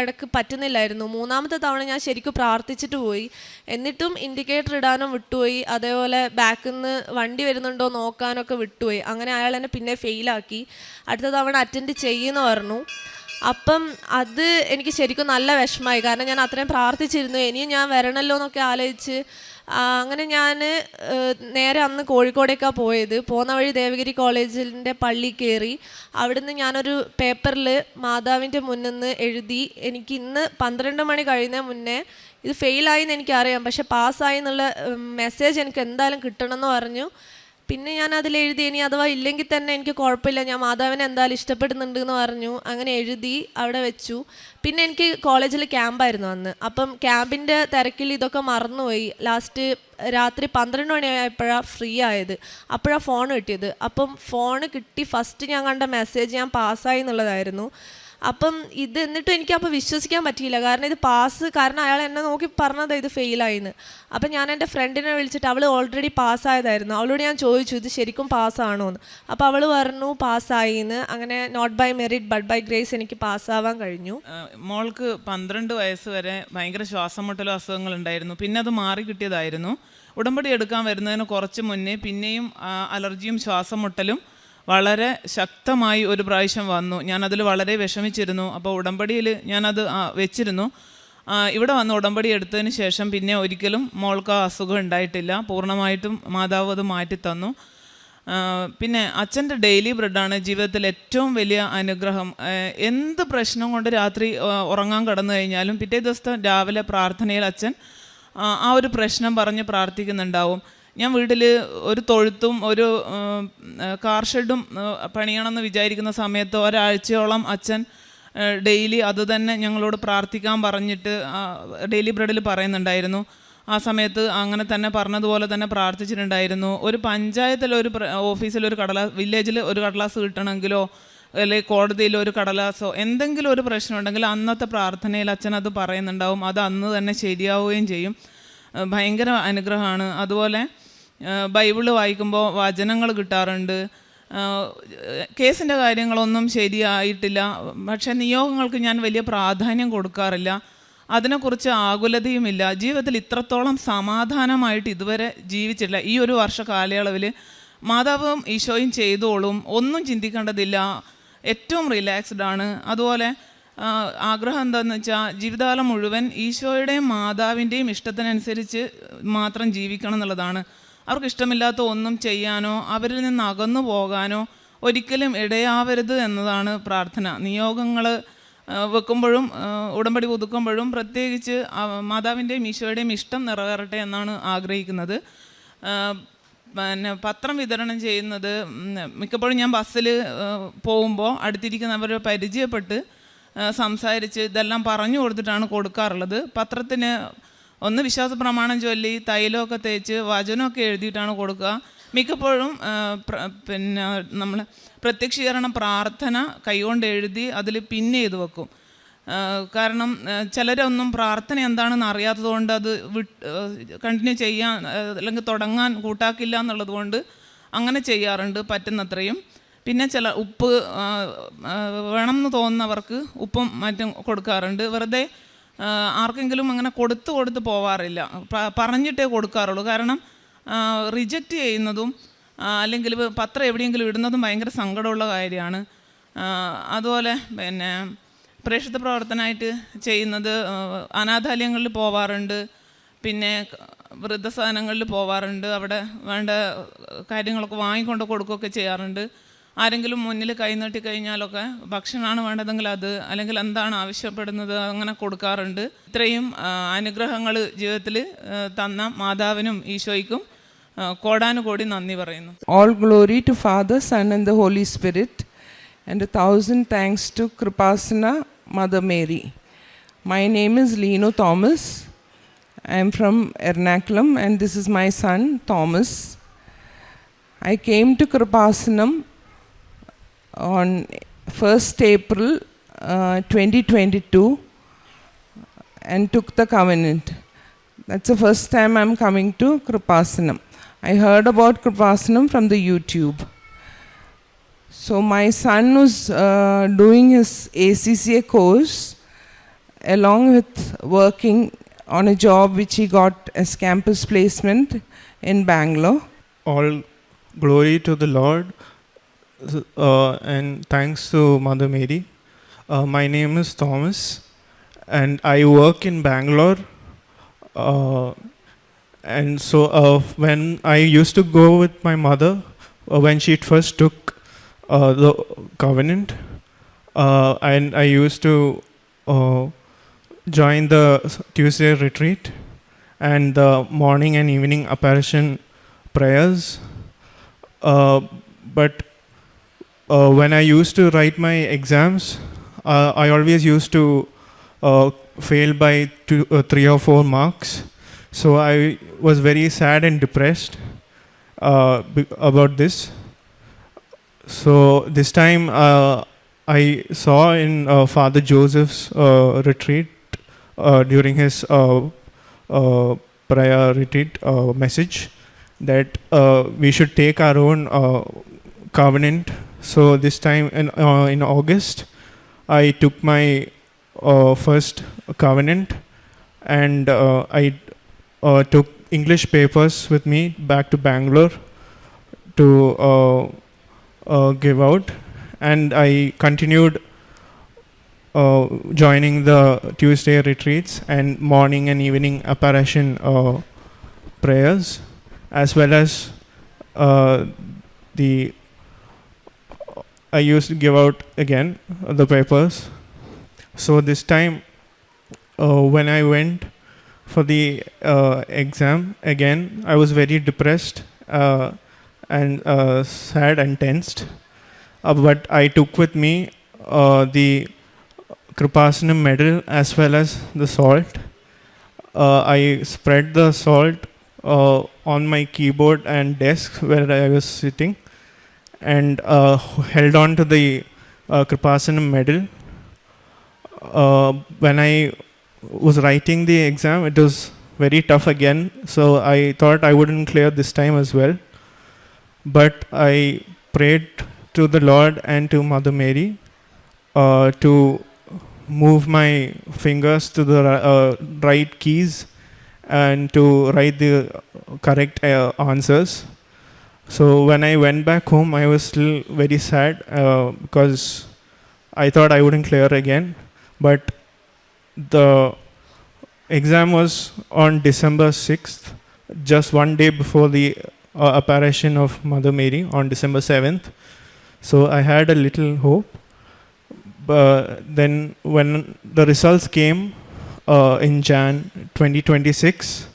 ഇടയ്ക്ക് പറ്റുന്നില്ലായിരുന്നു. 3ാമത്തെ തവണ ഞാൻ ശരിക്കും പ്രാർത്ഥിച്ചിട്ട് പോയി. എന്നിട്ടും ഇൻഡിക്കേറ്റർ ഇടാനും വിട്ടുപോയി. അതേപോലെ ബാക്കിൽ നിന്ന് വണ്ടി വരുന്നുണ്ടോ നോക്കാനൊക്കെ വിട്ടുപോയി. അങ്ങനെ അയാൾ എന്നെ പിന്നെ ഫെയിലാക്കി. അടുത്ത തവണ അറ്റൻഡ് ചെയ്യുമെന്ന് പറഞ്ഞു. അപ്പം അത് എനിക്ക് ശരിക്കും നല്ല വിഷമമായി. കാരണം ഞാൻ അത്രയും പ്രാർത്ഥിച്ചിരുന്നു, ഇനിയും ഞാൻ വരണമല്ലോ എന്നൊക്കെ ആലോചിച്ച്. അങ്ങനെ ഞാൻ നേരെ അന്ന് കോഴിക്കോടേക്കാണ് പോയത്. പോകുന്ന വഴി ദേവഗിരി കോളേജിൻ്റെ പള്ളി കയറി. അവിടുന്ന് ഞാനൊരു പേപ്പറിൽ മാതാവിൻ്റെ മുന്നിൽ നിന്ന് എഴുതി, എനിക്ക് ഇന്ന് 12 മണി കഴിയുന്നതിന് മുന്നേ ഇത് ഫെയിലായി എന്ന് എനിക്കറിയാം, പക്ഷെ പാസ്സായി എന്നുള്ള മെസ്സേജ് എനിക്ക് എന്തായാലും കിട്ടണമെന്ന് പറഞ്ഞു. പിന്നെ ഞാൻ അതിലെഴുതി ഇനി അഥവാ ഇല്ലെങ്കിൽ തന്നെ എനിക്ക് കുഴപ്പമില്ല, ഞാൻ മാതാവിനെ എന്തായാലും ഇഷ്ടപ്പെടുന്നുണ്ട് എന്ന് പറഞ്ഞു. അങ്ങനെ എഴുതി അവിടെ വെച്ചു. പിന്നെ എനിക്ക് കോളേജിൽ ക്യാമ്പായിരുന്നു അന്ന്. അപ്പം ക്യാമ്പിൻ്റെ തിരക്കിൽ ഇതൊക്കെ മറന്നുപോയി. ലാസ്റ്റ് രാത്രി 12 മണിയായപ്പോഴാണ് ഫ്രീ ആയത്. അപ്പോഴാണ് ഫോൺ കിട്ടിയത്. അപ്പം ഫോൺ കിട്ടി ഫസ്റ്റ് ഞാൻ കണ്ട മെസ്സേജ് ഞാൻ പാസ്സായി എന്നുള്ളതായിരുന്നു. അപ്പം ഇത് എന്നിട്ടും എനിക്കപ്പോൾ വിശ്വസിക്കാൻ പറ്റിയില്ല. കാരണം ഇത് പാസ്, കാരണം അയാൾ എന്നെ നോക്കി പറഞ്ഞത് ഇത് ഫെയിലായിന്ന്. അപ്പം ഞാൻ എൻ്റെ ഫ്രണ്ടിനെ വിളിച്ചിട്ട്, അവൾ ഓൾറെഡി പാസ്സായതായിരുന്നു, അവളോട് ഞാൻ ചോദിച്ചു ഇത് ശരിക്കും പാസ്സാണോ എന്ന്. അപ്പോൾ അവൾ പറഞ്ഞു പാസ്സായിന്ന്. അങ്ങനെ not by merit but by grace എനിക്ക് പാസ്സാവാൻ കഴിഞ്ഞു. മോൾക്ക് 12 വയസ്സ് വരെ ഭയങ്കര ശ്വാസം മുട്ടലും അസുഖങ്ങളുണ്ടായിരുന്നു. പിന്നെ അത് മാറി കിട്ടിയതായിരുന്നു. ഉടമ്പടി എടുക്കാൻ വരുന്നതിന് കുറച്ച് മുന്നേ പിന്നെയും അലർജിയും ശ്വാസം മുട്ടലും വളരെ ശക്തമായി ഒരു പ്രാവശ്യം വന്നു. ഞാനതിൽ വളരെ വിഷമിച്ചിരുന്നു. അപ്പോൾ ഉടമ്പടിയിൽ ഞാനത് വെച്ചിരുന്നു. ഇവിടെ വന്ന് ഉടമ്പടി എടുത്തതിന് ശേഷം പിന്നെ ഒരിക്കലും മോൾക്ക് ആ അസുഖം ഉണ്ടായിട്ടില്ല. പൂർണ്ണമായിട്ടും മാതാവ് അത് മാറ്റിത്തന്നു. പിന്നെ അച്ഛൻ്റെ ഡെയിലി ബ്രെഡാണ് ജീവിതത്തിൽ ഏറ്റവും വലിയ അനുഗ്രഹം. എന്ത് പ്രശ്നം കൊണ്ട് രാത്രി ഉറങ്ങാൻ കിടന്നു കഴിഞ്ഞാലും പിറ്റേ ദിവസത്തെ രാവിലെ പ്രാർത്ഥനയിൽ അച്ഛൻ ആ ഒരു പ്രശ്നം പറഞ്ഞ് പ്രാർത്ഥിക്കുന്നുണ്ടാവും. ഞാൻ വീട്ടിൽ ഒരു തൊഴുത്തും ഒരു കാർ ഷെഡും പണിയണമെന്ന് വിചാരിക്കുന്ന സമയത്ത് ഒരാഴ്ചയോളം അച്ഛൻ ഡെയിലി അത് തന്നെ ഞങ്ങളോട് പ്രാർത്ഥിക്കാൻ പറഞ്ഞിട്ട് ഡെയിലി ബ്രെഡിൽ പറയുന്നുണ്ടായിരുന്നു. ആ സമയത്ത് അങ്ങനെ തന്നെ പറഞ്ഞതുപോലെ തന്നെ പ്രാർത്ഥിച്ചിട്ടുണ്ടായിരുന്നു. ഒരു പഞ്ചായത്തിലൊരു ഓഫീസിലൊരു വില്ലേജിൽ ഒരു കടലാസ് കിട്ടണമെങ്കിലോ അല്ലെങ്കിൽ കോടതിയിൽ ഒരു കടലാസോ എന്തെങ്കിലും ഒരു പ്രശ്നം ഉണ്ടെങ്കിൽ അന്നത്തെ പ്രാർത്ഥനയിൽ അച്ഛൻ അത് പറയുന്നുണ്ടാവും. അത് അന്ന് തന്നെ ശരിയാവുകയും ചെയ്യും. ഭയങ്കര അനുഗ്രഹമാണ്. അതുപോലെ ബൈബിള് വായിക്കുമ്പോൾ വചനങ്ങൾ കിട്ടാറുണ്ട്. കേസിൻ്റെ കാര്യങ്ങളൊന്നും ശരിയായിട്ടില്ല, പക്ഷേ നിയോഗങ്ങൾക്ക് ഞാൻ വലിയ പ്രാധാന്യം കൊടുക്കാറില്ല. അതിനെക്കുറിച്ച് ആകുലതയുമില്ല. ജീവിതത്തിൽ ഇത്രത്തോളം സമാധാനമായിട്ട് ഇതുവരെ ജീവിച്ചിട്ടില്ല. ഈ ഒരു വർഷ കാലയളവിൽ മാതാവും ഈശോയും ചെയ്തോളും, ഒന്നും ചിന്തിക്കേണ്ടതില്ല, ഏറ്റവും റിലാക്സ്ഡ് ആണ്. അതുപോലെ ആഗ്രഹം എന്താണെന്ന് വെച്ചാൽ ജീവിതകാലം മുഴുവൻ ഈശോയുടെയും മാതാവിൻ്റെയും ഇഷ്ടത്തിനനുസരിച്ച് മാത്രം ജീവിക്കണം എന്നുള്ളതാണ്. അവർക്ക് ഇഷ്ടമില്ലാത്ത ഒന്നും ചെയ്യാനോ അവരിൽ നിന്ന് അകന്നു പോകാനോ ഒരിക്കലും ഇടയാവരുത് എന്നതാണ് പ്രാർത്ഥന. നിയോഗങ്ങൾ വെക്കുമ്പോഴും ഉടമ്പടി പുതുക്കുമ്പോഴും പ്രത്യേകിച്ച് മാതാവിൻ്റെയും ഈശോയുടെയും ഇഷ്ടം നിറവേറട്ടെ എന്നാണ് ആഗ്രഹിക്കുന്നത്. പിന്നെ പത്രം വിതരണം ചെയ്യുന്നത് മിക്കപ്പോഴും ഞാൻ ബസ്സിൽ പോകുമ്പോൾ അടുത്തിരിക്കുന്നവരെ പരിചയപ്പെട്ട് സംസാരിച്ച് ഇതെല്ലാം പറഞ്ഞു കൊടുത്തിട്ടാണ് കൊടുക്കാറുള്ളത്. പത്രത്തിന് ഒന്ന് വിശ്വാസ പ്രമാണം ചൊല്ലി തൈലമൊക്കെ തേച്ച് വചനമൊക്കെ എഴുതിയിട്ടാണ് കൊടുക്കുക. മിക്കപ്പോഴും പിന്നെ നമ്മൾ പ്രത്യക്ഷീകരണ പ്രാർത്ഥന കൈകൊണ്ട് എഴുതി അതിൽ പിൻ ചെയ്ത് വെക്കും. കാരണം ചിലരൊന്നും പ്രാർത്ഥന എന്താണെന്ന് അറിയാത്തതുകൊണ്ട് അത് കണ്ടിന്യൂ ചെയ്യാൻ അല്ലെങ്കിൽ തുടങ്ങാൻ കൂട്ടാക്കില്ല എന്നുള്ളത് കൊണ്ട് അങ്ങനെ ചെയ്യാറുണ്ട് പറ്റുന്നത്രയും. പിന്നെ ചില ഉപ്പ് വേണമെന്ന് തോന്നുന്നവർക്ക് ഉപ്പും മറ്റും കൊടുക്കാറുണ്ട്. വെറുതെ ആർക്കെങ്കിലും അങ്ങനെ കൊടുത്ത് പോവാറില്ല, പറഞ്ഞിട്ടേ കൊടുക്കാറുള്ളൂ. കാരണം റിജക്റ്റ് ചെയ്യുന്നതും അല്ലെങ്കിൽ പത്രം എവിടെയെങ്കിലും ഇടുന്നതും ഭയങ്കര സങ്കടമുള്ള കാര്യമാണ്. അതുപോലെ പിന്നെ പ്രേക്ഷിത പ്രവർത്തനമായിട്ട് ചെയ്യുന്നത് അനാഥാലയങ്ങളിൽ പോവാറുണ്ട്, പിന്നെ വൃദ്ധസദനങ്ങളിൽ പോവാറുണ്ട്, അവിടെ വേണ്ട കാര്യങ്ങളൊക്കെ വാങ്ങിക്കൊണ്ട് കൊടുക്കുകയൊക്കെ ചെയ്യാറുണ്ട്. ആരെങ്കിലും മുന്നിൽ കൈനീട്ടി കഴിഞ്ഞാലൊക്കെ ഭക്ഷണമാണ് വേണ്ടതെങ്കിൽ അത്, അല്ലെങ്കിൽ എന്താണ് ആവശ്യപ്പെടുന്നത് അങ്ങനെ കൊടുക്കാറുണ്ട്. ഇത്രയും അനുഗ്രഹങ്ങൾ ജീവിതത്തിൽ തന്ന മാതാവിനും ഈശോയ്ക്കും കോടാനുകോടി നന്ദി പറയുന്നു. All glory to Father, Son and the Holy Spirit, and 1,000 thanks to Kripasana Mother Mary. My name is Lino Thomas. I am from Ernakulam and this is my son Thomas. I came to Kripasanam on 1st April 2022 and took the covenant. That's the first time I'm coming to Kripasanam. I heard about Kripasanam from the YouTube. So my son was doing his ACCA course along with working on a job which he got as campus placement in Bangalore. All glory to the Lord and thanks to Mother Mary. My name is Thomas and I work in Bangalore. And so when I used to go with my mother when she first took the covenant, and I used to join the Tuesday retreat and the morning and evening apparition prayers. But when I used to write my exams, I always used to fail by 3 or 4 marks. So I was very sad and depressed about this. So this time I saw in Father Joseph's retreat during his prayer retreat message that we should take our own covenant. So this time in August, I took my first covenant, and I took English papers with me back to Bangalore to give out, and I continued joining the Tuesday retreats and morning and evening apparition prayers, as well as I used to give out again the papers. So this time when I went for the exam again, I was very depressed and sad and tensed. But I took with me the Kripasanam medal as well as the salt. I spread the salt on my keyboard and desk where I was sitting, and held on to the Kripasanam medal. When I was writing the exam, it was very tough again, so I thought I wouldn't clear this time as well. But I prayed to the Lord and to Mother Mary to move my fingers to the right keys and to write the correct answers. So when I went back home, I was still very sad because I thought I wouldn't clear again. But the exam was on December 6th, just one day before the apparition of Mother Mary on December 7th. So I had a little hope. But then when the results came in Jan 2026,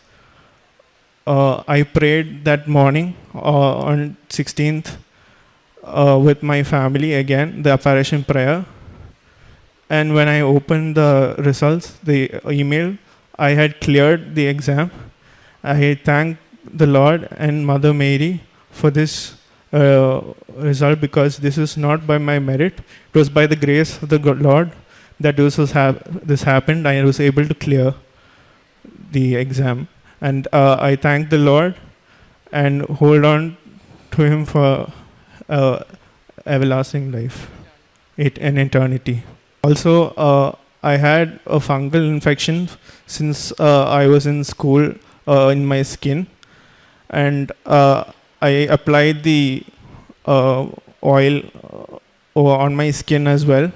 I prayed that morning on 16th with my family again, the apparition prayer. And when I opened the results, the email, I had cleared the exam. I thanked the Lord and Mother Mary for this result, because this is not by my merit. It was by the grace of the Lord that this happened. I was able to clear the exam. And I thank the Lord and hold on to Him for everlasting life and eternity. Also, I had a fungal infection since I was in school in my skin, and I applied the oil on my skin as well,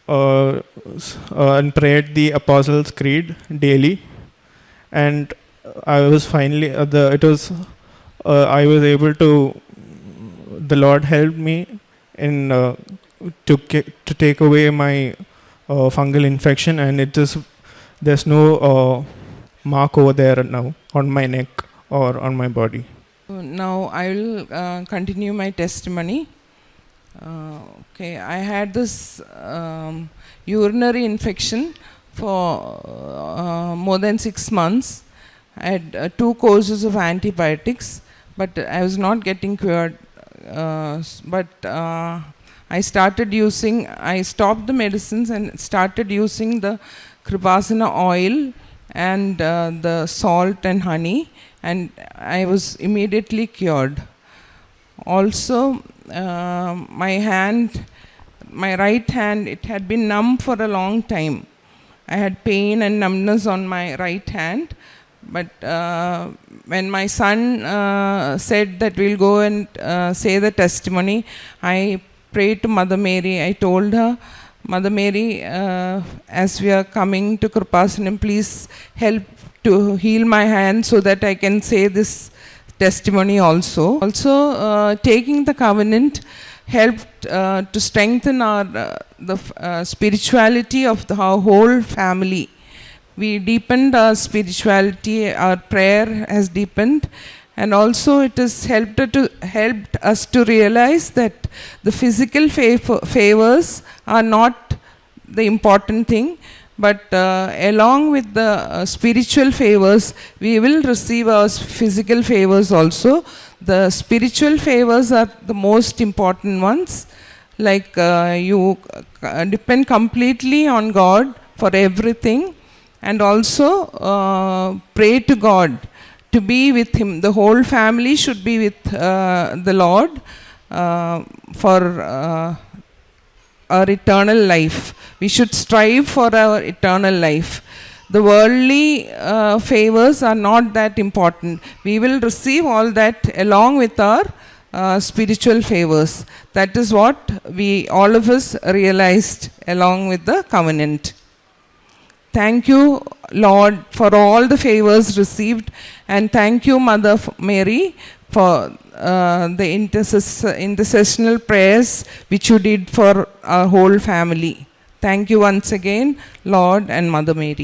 and prayed the Apostles' Creed daily. And I was finally I was able to. The Lord helped me in to take away my fungal infection, and there's no mark over there now on my neck or on my body. Now I will continue my testimony. I had this urinary infection for more than 6 months. I had 2 courses of antibiotics, but I was not getting cured. I stopped the medicines and started using the Kripasana oil and the salt and honey, and I was immediately cured. Also, my right hand, it had been numb for a long time. I had pain and numbness on my right hand, but when my son said that we'll go and say the testimony, I prayed to Mother Mary. I told her, Mother Mary, as we are coming to Kripasanam, please help to heal my hand so that I can say this testimony also. Also, taking the covenant helped to strengthen the spirituality of our whole family. We deepened our spirituality, our prayer has deepened, and also it has helped us to realize that the physical favors are not the important thing, but along with the spiritual favors, we will receive our physical favors also. The spiritual favors are the most important ones, like you depend completely on God for everything, and also pray to God to be with Him. The whole family should be with the Lord for our eternal life. We should strive for our eternal life. The worldly favors are not that important. We will receive all that along with our spiritual favors. That is what we all of us realized along with the covenant. Thank you, Lord, for all the favors received, and thank you, Mother Mary, for the intercessional prayers which you did for our whole family. Thank you once again, Lord and Mother Mary.